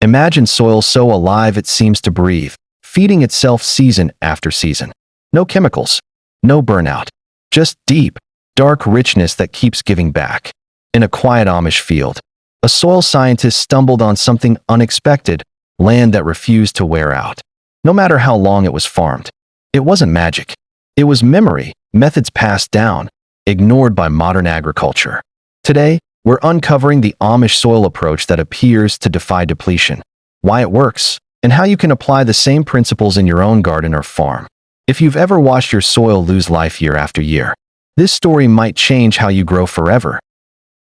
Imagine soil so alive it seems to breathe, feeding itself season after season. No chemicals, no burnout, just deep, dark richness that keeps giving back. In a quiet Amish field, a soil scientist stumbled on something unexpected: land that refused to wear out. No matter how long it was farmed, it wasn't magic. It was memory, methods passed down, ignored by modern agriculture. Today, we're uncovering the Amish soil approach that appears to defy depletion, why it works, and how you can apply the same principles in your own garden or farm. If you've ever watched your soil lose life year after year, this story might change how you grow forever.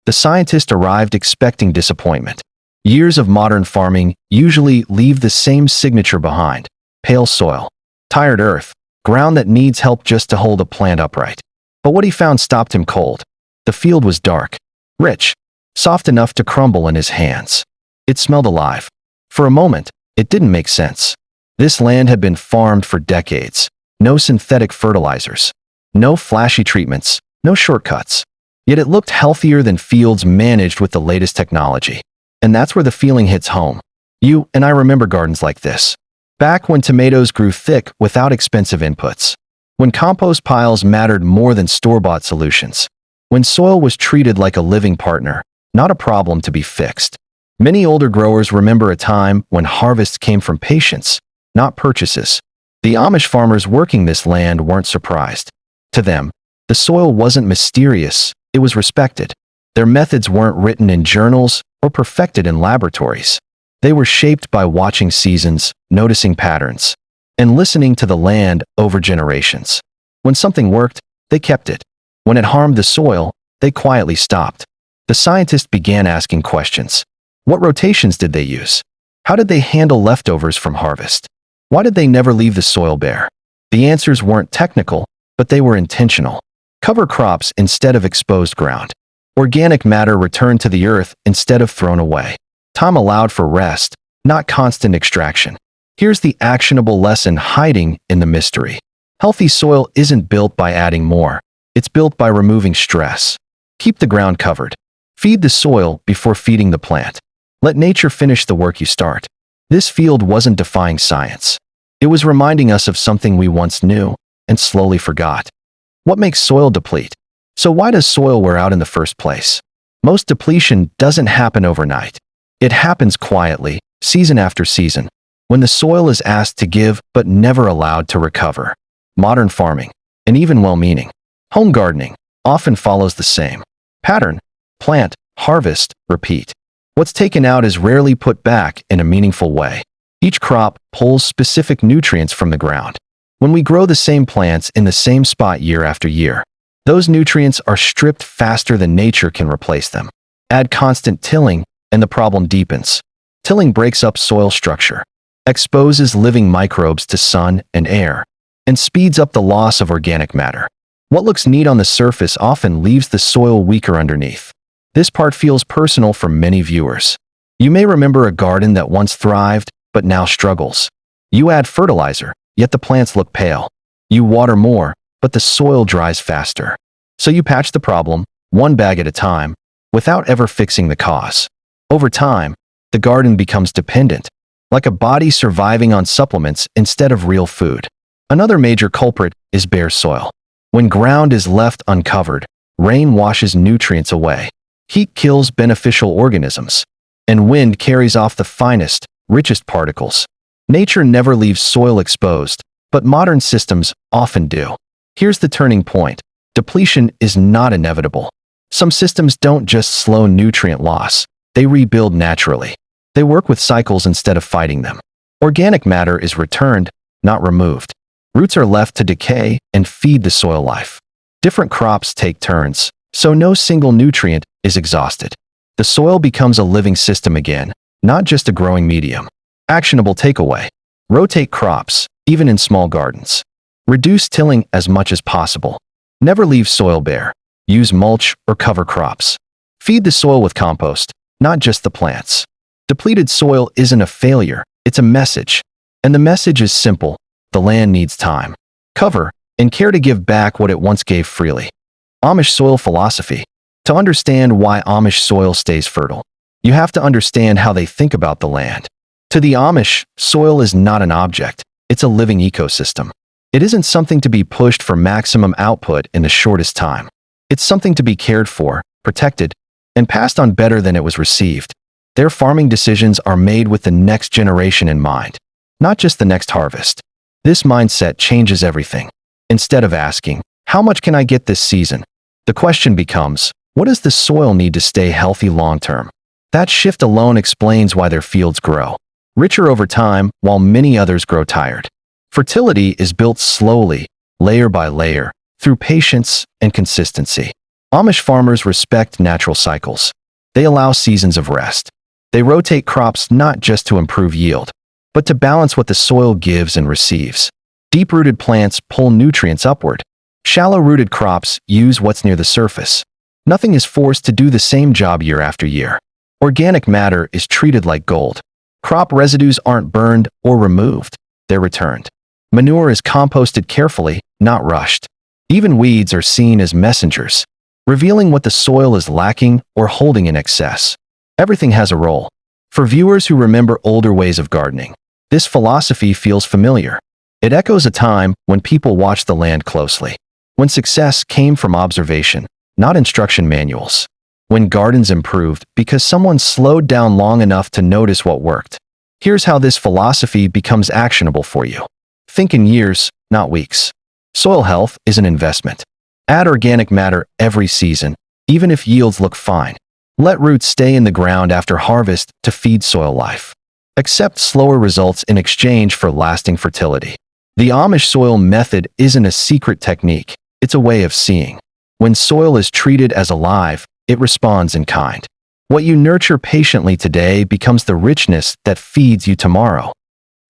The scientist arrived expecting disappointment. Years of modern farming usually leave the same signature behind: pale soil, tired earth, ground that needs help just to hold a plant upright. But what he found stopped him cold. The field was dark, rich, soft enough to crumble in his hands. It smelled alive. For a moment, it didn't make sense. This land had been farmed for decades. No synthetic fertilizers, no flashy treatments, no shortcuts. Yet it looked healthier than fields managed with the latest technology. And that's where the feeling hits home. You and I remember gardens like this. Back when tomatoes grew thick without expensive inputs. When compost piles mattered more than store-bought solutions. When soil was treated like a living partner, not a problem to be fixed. Many older growers remember a time when harvests came from patience, not purchases. The Amish farmers working this land weren't surprised. To them, the soil wasn't mysterious, it was respected. Their methods weren't written in journals or perfected in laboratories. They were shaped by watching seasons, noticing patterns, and listening to the land over generations. When something worked, they kept it. When it harmed the soil, they quietly stopped. The scientist began asking questions. What rotations did they use? How did they handle leftovers from harvest? Why did they never leave the soil bare? The answers weren't technical, but they were intentional. Cover crops instead of exposed ground. Organic matter returned to the earth instead of thrown away. Time allowed for rest, not constant extraction. Here's the actionable lesson hiding in the mystery. Healthy soil isn't built by adding more. It's built by removing stress. Keep the ground covered. Feed the soil before feeding the plant. Let nature finish the work you start. This field wasn't defying science. It was reminding us of something we once knew and slowly forgot. What makes soil deplete? So why does soil wear out in the first place? Most depletion doesn't happen overnight. It happens quietly, season after season, when the soil is asked to give but never allowed to recover. Modern farming, and even well-meaning home gardening, often follows the same pattern: plant, harvest, repeat. What's taken out is rarely put back in a meaningful way. Each crop pulls specific nutrients from the ground. When we grow the same plants in the same spot year after year, those nutrients are stripped faster than nature can replace them. Add constant tilling, and the problem deepens. Tilling breaks up soil structure, exposes living microbes to sun and air, and speeds up the loss of organic matter. What looks neat on the surface often leaves the soil weaker underneath. This part feels personal for many viewers. You may remember a garden that once thrived, but now struggles. You add fertilizer, yet the plants look pale. You water more, but the soil dries faster. So you patch the problem, one bag at a time, without ever fixing the cause. Over time, the garden becomes dependent, like a body surviving on supplements instead of real food. Another major culprit is bare soil. When ground is left uncovered, rain washes nutrients away. Heat kills beneficial organisms, and wind carries off the finest, richest particles. Nature never leaves soil exposed, but modern systems often do. Here's the turning point. Depletion is not inevitable. Some systems don't just slow nutrient loss, they rebuild naturally. They work with cycles instead of fighting them. Organic matter is returned, not removed. Roots are left to decay and feed the soil life. Different crops take turns, so no single nutrient is exhausted. The soil becomes a living system again, not just a growing medium. Actionable takeaway: rotate crops, even in small gardens. Reduce tilling as much as possible. Never leave soil bare. Use mulch or cover crops. Feed the soil with compost, not just the plants. Depleted soil isn't a failure, it's a message. And the message is simple: the land needs time, cover, and care to give back what it once gave freely. Amish soil philosophy. To understand why Amish soil stays fertile, you have to understand how they think about the land. To the Amish, soil is not an object, it's a living ecosystem. It isn't something to be pushed for maximum output in the shortest time. It's something to be cared for, protected, and passed on better than it was received. Their farming decisions are made with the next generation in mind, not just the next harvest. This mindset changes everything. Instead of asking, "How much can I get this season?" the question becomes, "What does the soil need to stay healthy long term?" That shift alone explains why their fields grow richer over time while many others grow tired. Fertility is built slowly, layer by layer, through patience and consistency. Amish farmers respect natural cycles. They allow seasons of rest. They rotate crops not just to improve yield, but to balance what the soil gives and receives. Deep-rooted plants pull nutrients upward. Shallow-rooted crops use what's near the surface. Nothing is forced to do the same job year after year. Organic matter is treated like gold. Crop residues aren't burned or removed, they're returned. Manure is composted carefully, not rushed. Even weeds are seen as messengers, revealing what the soil is lacking or holding in excess. Everything has a role. For viewers who remember older ways of gardening, this philosophy feels familiar. It echoes a time when people watched the land closely, when success came from observation, not instruction manuals. When gardens improved because someone slowed down long enough to notice what worked. Here's how this philosophy becomes actionable for you. Think in years, not weeks. Soil health is an investment. Add organic matter every season, even if yields look fine. Let roots stay in the ground after harvest to feed soil life. Accept slower results in exchange for lasting fertility. The Amish soil method isn't a secret technique, it's a way of seeing. When soil is treated as alive, it responds in kind. What you nurture patiently today becomes the richness that feeds you tomorrow.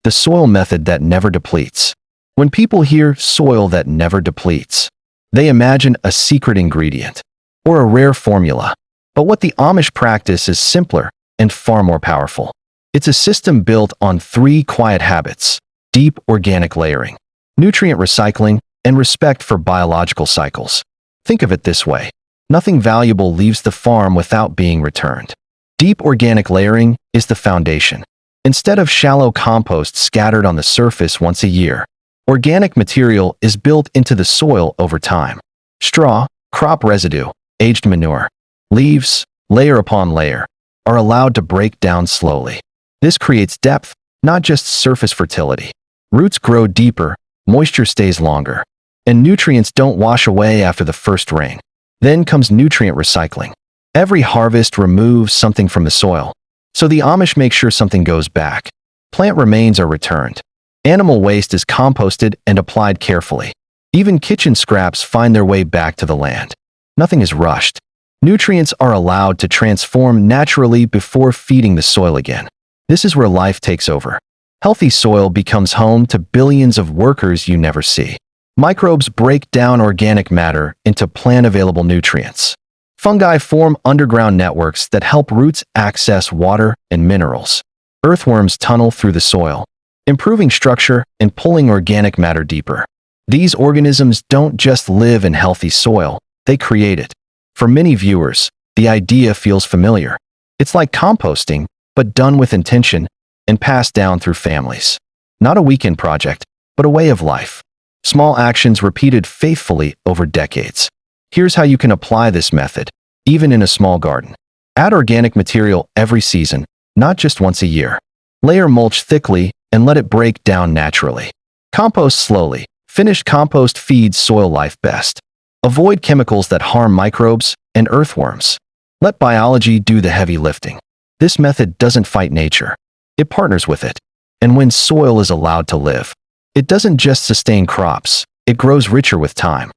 The soil method that never depletes. When people hear soil that never depletes, they imagine a secret ingredient or a rare formula. But what the Amish practice is simpler and far more powerful. It's a system built on 3 quiet habits: deep organic layering, nutrient recycling, and respect for biological cycles. Think of it this way. Nothing valuable leaves the farm without being returned. Deep organic layering is the foundation. Instead of shallow compost scattered on the surface once a year, organic material is built into the soil over time. Straw, crop residue, aged manure, leaves, layer upon layer, are allowed to break down slowly. This creates depth, not just surface fertility. Roots grow deeper, moisture stays longer, and nutrients don't wash away after the first rain. Then comes nutrient recycling. Every harvest removes something from the soil, so the Amish make sure something goes back. Plant remains are returned. Animal waste is composted and applied carefully. Even kitchen scraps find their way back to the land. Nothing is rushed. Nutrients are allowed to transform naturally before feeding the soil again. This is where life takes over. Healthy soil becomes home to billions of workers you never see. Microbes break down organic matter into plant-available nutrients. Fungi form underground networks that help roots access water and minerals. Earthworms tunnel through the soil, improving structure and pulling organic matter deeper. These organisms don't just live in healthy soil, they create it. For many viewers, the idea feels familiar. It's like composting, but done with intention and passed down through families. Not a weekend project, but a way of life. Small actions repeated faithfully over decades. Here's how you can apply this method, even in a small garden. Add organic material every season, not just once a year. Layer mulch thickly and let it break down naturally. Compost slowly. Finished compost feeds soil life best. Avoid chemicals that harm microbes and earthworms. Let biology do the heavy lifting. This method doesn't fight nature. It partners with it. And when soil is allowed to live, it doesn't just sustain crops, it grows richer with time.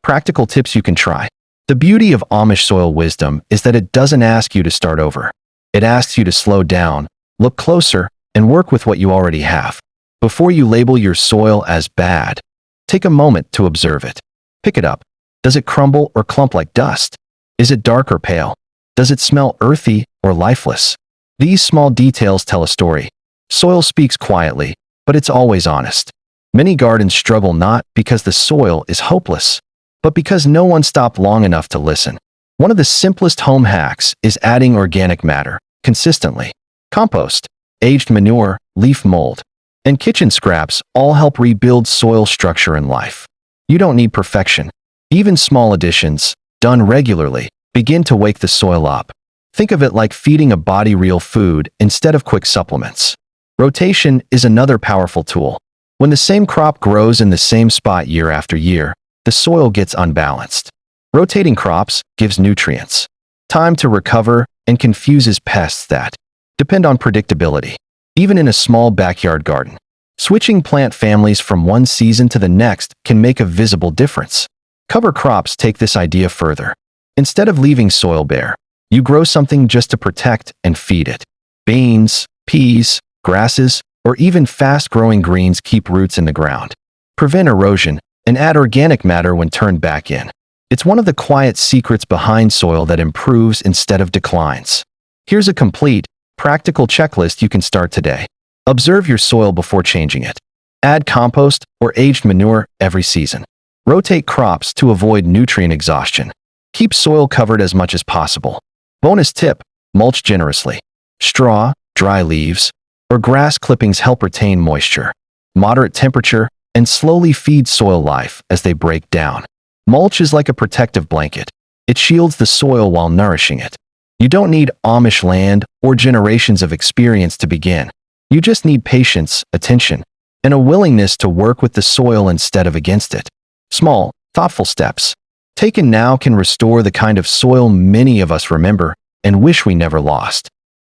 Practical tips you can try. The beauty of Amish soil wisdom is that it doesn't ask you to start over. It asks you to slow down, look closer, and work with what you already have. Before you label your soil as bad, take a moment to observe it. Pick it up. Does it crumble or clump like dust? Is it dark or pale? Does it smell earthy or lifeless? These small details tell a story. Soil speaks quietly, but it's always honest. Many gardens struggle not because the soil is hopeless, but because no one stopped long enough to listen. One of the simplest home hacks is adding organic matter consistently. Compost. aged manure, leaf mold, and kitchen scraps all help rebuild soil structure and life. You don't need perfection. Even small additions, done regularly, begin to wake the soil up. Think of it like feeding a body real food instead of quick supplements. Rotation is another powerful tool. When the same crop grows in the same spot year after year, the soil gets unbalanced. Rotating crops gives nutrients, time to recover, and confuses pests that depend on predictability. Even in a small backyard garden, switching plant families from one season to the next can make a visible difference. Cover crops take this idea further. Instead of leaving soil bare, you grow something just to protect and feed it. Beans, peas, grasses, or even fast-growing greens keep roots in the ground, prevent erosion, and add organic matter when turned back in. It's one of the quiet secrets behind soil that improves instead of declines. Here's a complete, practical checklist you can start today. Observe your soil before changing it. Add compost or aged manure every season. Rotate crops to avoid nutrient exhaustion. Keep soil covered as much as possible. Bonus tip: mulch generously. Straw, dry leaves, or grass clippings help retain moisture. Moderate temperature and slowly feed soil life as they break down. Mulch is like a protective blanket. It shields the soil while nourishing it. You don't need Amish land or generations of experience to begin. You just need patience, attention, and a willingness to work with the soil instead of against it. Small, thoughtful steps taken now can restore the kind of soil many of us remember and wish we never lost.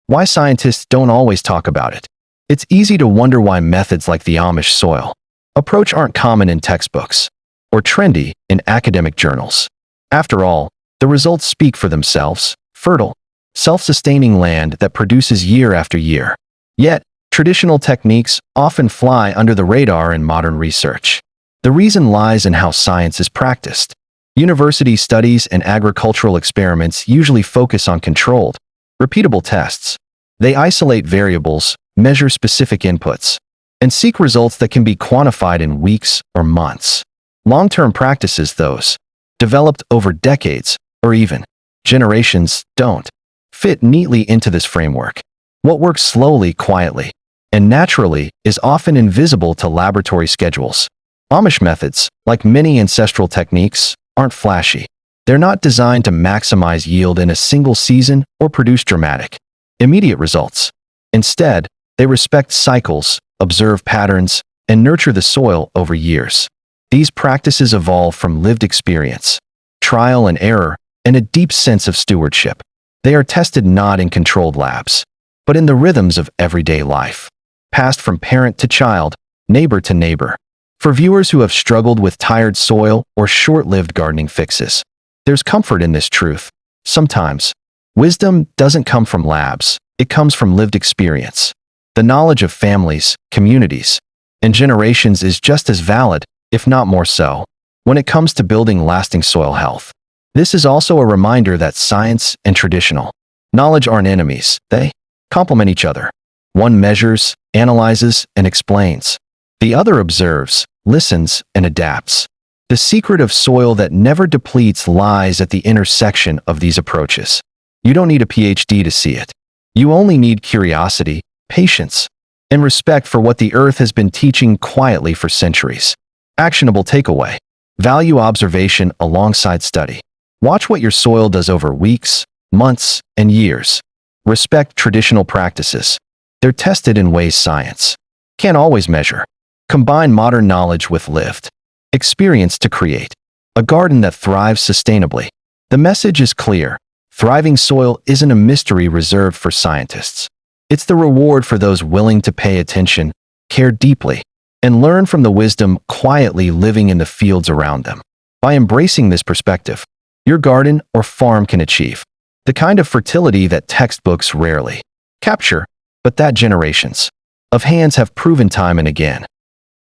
Why scientists don't always talk about it. It's easy to wonder why methods like the Amish soil approach aren't common in textbooks or trendy in academic journals. After all, the results speak for themselves: fertile, self-sustaining land that produces year after year. Yet, traditional techniques often fly under the radar in modern research. The reason lies in how science is practiced. University studies and agricultural experiments usually focus on controlled, repeatable tests. They isolate variables, measure specific inputs, and seek results that can be quantified in weeks or months. Long-term practices, those developed over decades or even generations, don't fit neatly into this framework. What works slowly, quietly, and naturally is often invisible to laboratory schedules. Amish methods, like many ancestral techniques, aren't flashy. They're not designed to maximize yield in a single season or produce dramatic, immediate results. Instead, they respect cycles, observe patterns, and nurture the soil over years. These practices evolve from lived experience, trial and error, and a deep sense of stewardship. They are tested not in controlled labs, but in the rhythms of everyday life, passed from parent to child, neighbor to neighbor. For viewers who have struggled with tired soil or short-lived gardening fixes, there's comfort in this truth. Sometimes, wisdom doesn't come from labs, it comes from lived experience. The knowledge of families, communities, and generations is just as valid, if not more so, when it comes to building lasting soil health. This is also a reminder that science and traditional knowledge aren't enemies, they complement each other. One measures, analyzes, and explains. The other observes, listens, and adapts. The secret of soil that never depletes lies at the intersection of these approaches. You don't need a PhD to see it. You only need curiosity, patience, and respect for what the earth has been teaching quietly for centuries. Actionable takeaway: value observation alongside study. Watch what your soil does over weeks, months, and years. Respect traditional practices. They're tested in ways science can't always measure. Combine modern knowledge with lived experience to create a garden that thrives sustainably. The message is clear: thriving soil isn't a mystery reserved for scientists. It's the reward for those willing to pay attention, care deeply, and learn from the wisdom quietly living in the fields around them. By embracing this perspective, your garden or farm can achieve the kind of fertility that textbooks rarely capture, but that generations of hands have proven time and again.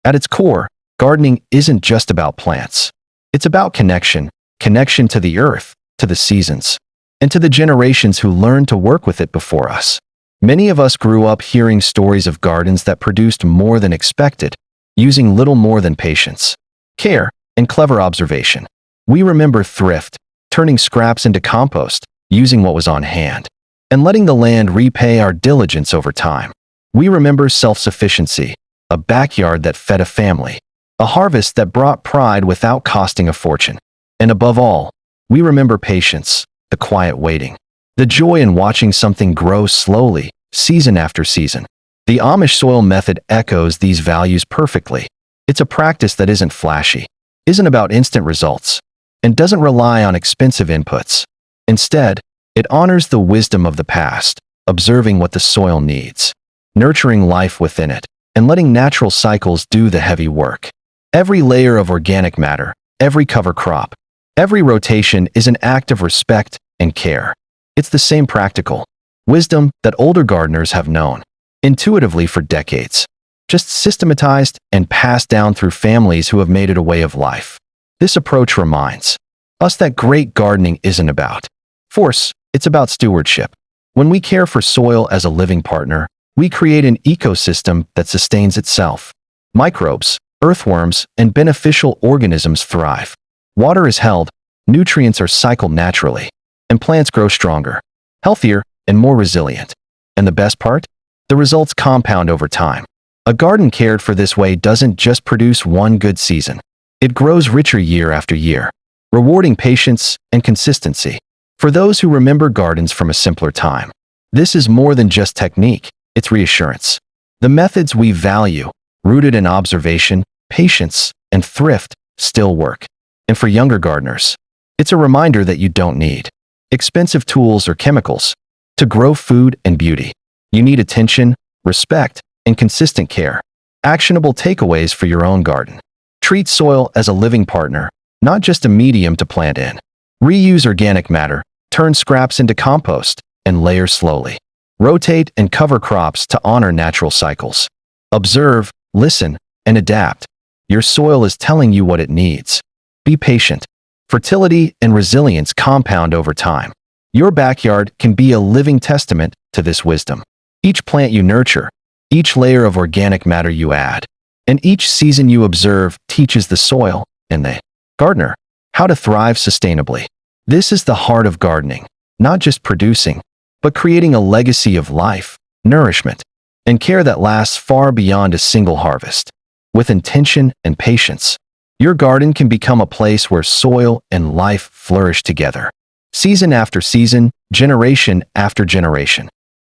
At its core, gardening isn't just about plants. It's about connection to the earth, to the seasons, and to the generations who learned to work with it before us. Many of us grew up hearing stories of gardens that produced more than expected, using little more than patience, care, and clever observation. We remember thrift, turning scraps into compost, using what was on hand, and letting the land repay our diligence over time. We remember self-sufficiency, a backyard that fed a family, a harvest that brought pride without costing a fortune. And above all, we remember patience, the quiet waiting, the joy in watching something grow slowly, season after season. The Amish soil method echoes these values perfectly. It's a practice that isn't flashy, isn't about instant results, and doesn't rely on expensive inputs. Instead, it honors the wisdom of the past, observing what the soil needs, nurturing life within it, and letting natural cycles do the heavy work. Every layer of organic matter, every cover crop, every rotation is an act of respect and care. It's the same practical wisdom that older gardeners have known intuitively for decades, just systematized and passed down through families who have made it a way of life. This approach reminds us that great gardening isn't about force, it's about stewardship. When we care for soil as a living partner, we create an ecosystem that sustains itself. Microbes, earthworms, and beneficial organisms thrive. Water is held, nutrients are cycled naturally, and plants grow stronger, healthier, and more resilient. And the best part? The results compound over time. A garden cared for this way doesn't just produce one good season. It grows richer year after year, rewarding patience and consistency. For those who remember gardens from a simpler time, this is more than just technique, it's reassurance. The methods we value, rooted in observation, patience, and thrift, still work. And for younger gardeners, it's a reminder that you don't need expensive tools or chemicals to grow food and beauty. You need attention, respect, and consistent care. Actionable takeaways for your own garden. Treat soil as a living partner, not just a medium to plant in. Reuse organic matter, turn scraps into compost, and layer slowly. Rotate and cover crops to honor natural cycles. Observe, listen, and adapt. Your soil is telling you what it needs. Be patient. Fertility and resilience compound over time. Your backyard can be a living testament to this wisdom. Each plant you nurture, each layer of organic matter you add, and each season you observe teaches the soil and the gardener how to thrive sustainably. This is the heart of gardening, not just producing, but creating a legacy of life, nourishment, and care that lasts far beyond a single harvest. With intention and patience, your garden can become a place where soil and life flourish together, season after season, generation after generation.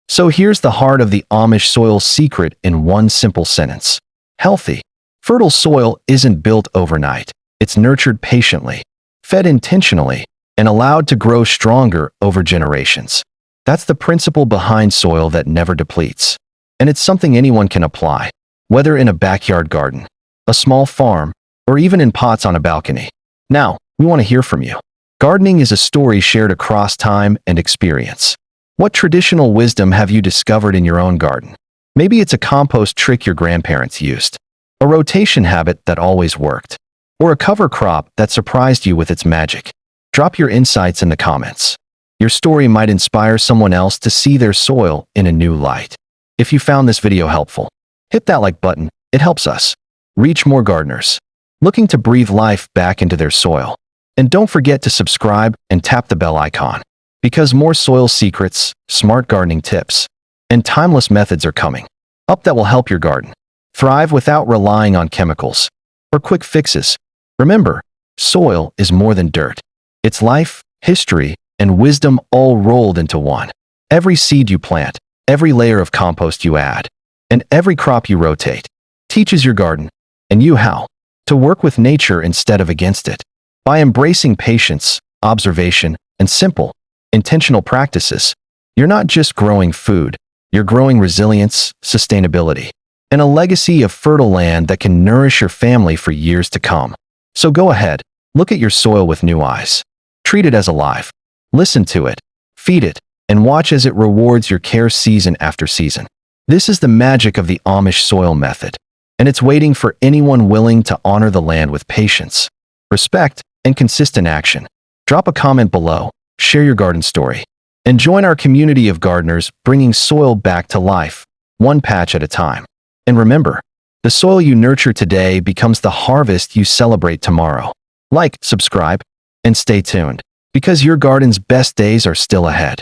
So here's the heart of the Amish soil secret in one simple sentence. Healthy, fertile soil isn't built overnight. It's nurtured patiently, fed intentionally, and allowed to grow stronger over generations. That's the principle behind soil that never depletes. And it's something anyone can apply, whether in a backyard garden, a small farm, or even in pots on a balcony. Now, we want to hear from you. Gardening is a story shared across time and experience. What traditional wisdom have you discovered in your own garden? Maybe it's a compost trick your grandparents used, a rotation habit that always worked, or a cover crop that surprised you with its magic. Drop your insights in the comments. Your story might inspire someone else to see their soil in a new light. If you found this video helpful, hit that like button. It helps us reach more gardeners looking to breathe life back into their soil. And don't forget to subscribe and tap the bell icon, because more soil secrets, smart gardening tips, and timeless methods are coming up that will help your garden thrive without relying on chemicals or quick fixes. Remember, soil is more than dirt. It's life, history, and wisdom all rolled into one. Every seed you plant, every layer of compost you add, and every crop you rotate teaches your garden and you how to work with nature instead of against it. By embracing patience, observation, and simple, intentional practices, you're not just growing food, you're growing resilience, sustainability, and a legacy of fertile land that can nourish your family for years to come. So go ahead, look at your soil with new eyes. Treat it as alive. Listen to it, feed it, and watch as it rewards your care season after season. This is the magic of the Amish soil method, and it's waiting for anyone willing to honor the land with patience, respect, and consistent action. Drop a comment below, share your garden story, and join our community of gardeners bringing soil back to life, one patch at a time. And remember, the soil you nurture today becomes the harvest you celebrate tomorrow. Like, subscribe, and stay tuned, because your garden's best days are still ahead.